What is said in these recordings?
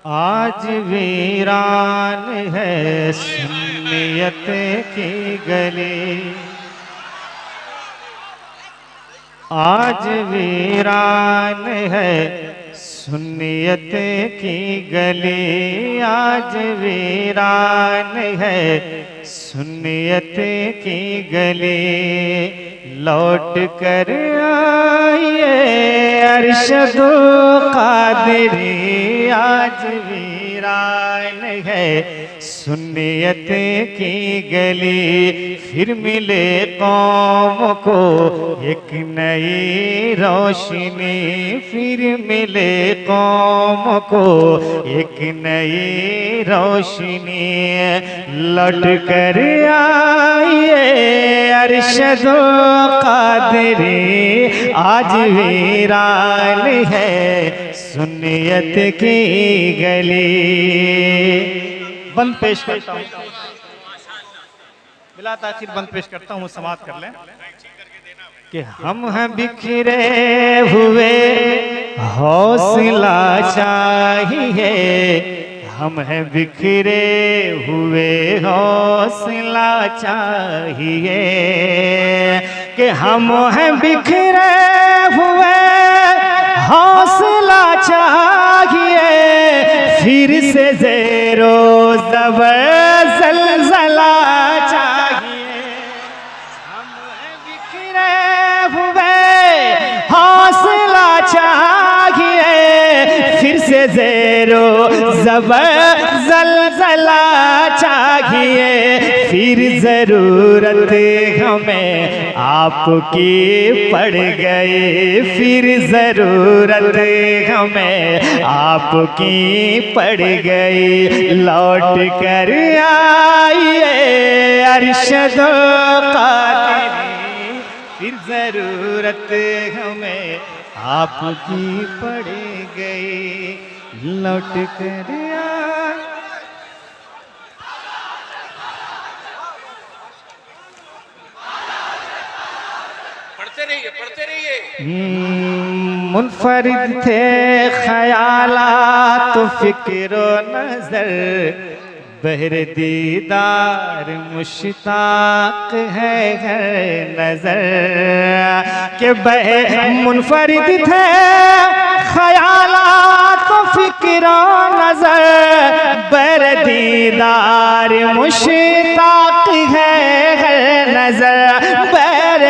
आज वीरान है सुन्नियत की गली, आज वीरान है सुन्नियत की गली, आज वीरान है सुन्नियत की गली। लौट कर आइए अरशदो कादरी, आज वीरान है सुन्नियत की गली। फिर मिले कौम को एक नई रोशनी, फिर मिले कौम को एक नई रोशनी। लौट कर आइए अरशदो कादरी, आज वीरान है सुन्नियत की गली। बंद पेश करता हूँ, बिला ताखिर बंद पेश करता हूँ, समाप्त कर लें कि हम हैं बिखरे हुए हौसला चाहिए, हम हैं बिखरे हुए हौसला चाहिए, कि हम हैं बिखरे हुए हौसला चाहिए। फिर से ज़ेरो ज़बर ज़लज़ला चाहिए, हम हैं बिखरे हुए हौसला चाहिए। फिर से ज़ेरो ज़बर ज़लज़ला चाहिए। फिर ज़रूरत हमें आपकी पड़ गई, फिर ज़रूरत हमें आपकी पड़ गई। लौट कर आइए अरशदो कादरी, फिर ज़रूरत हमें आपकी पड़ गई। लौट कर पढ़ते रहिए। मुनफरिद थे ख्यालात फिक्र नजर, बहर दीदार मुश्ताक है हर नजर, के मुनफरिद थे ख्यालात फिक्र नजर, बहर दीदार मुश्ताक है हर नजर,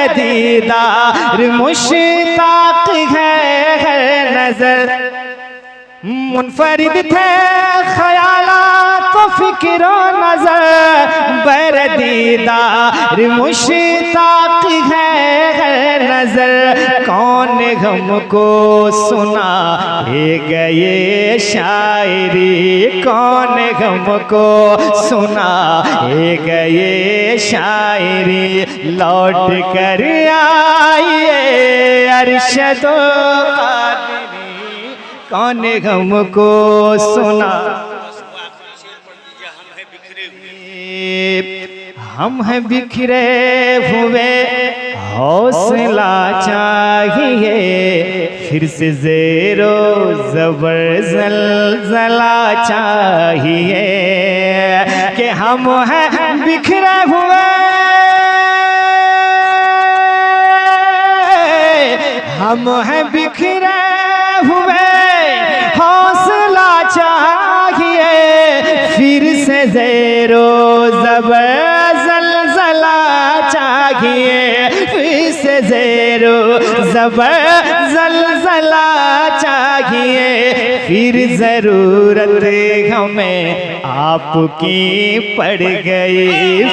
दीदार मुश्ताक है हर नजर। मुनफरिद थे ख़यालात फ़िक्र नज़र, बर दीदार मुश्ताक है हर नज़र। कौन हमको सुना गए शायरी, कौन हमको सुना गए शायरी। लौट कर आइए अरशदो कादरी, कौन हमको सुना। हम हैं बिखरे हुए हौसला चाहिए, फिर से ज़ेरो ज़बर ज़लज़ला चाहिए, कि हम हैं बिखरे हुए, हम हैं बिखरे हुए हौसला चाहिए। फिर से ज़ेरो ज़बर ज़लज़ला चाहिए, फिर से ज़ेरो ज़बर ज़लज़ला चाहिए। फिर ज़रूरत हमें आपकी पड़ गई,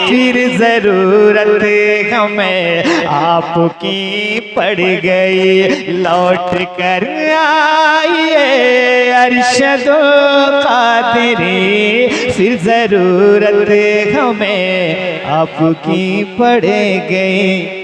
फिर ज़रूरत हमें आपकी पड़ गई। लौट कर आइए अरशदो कादरी, फिर ज़रूरत हमें आपकी पड़ गई।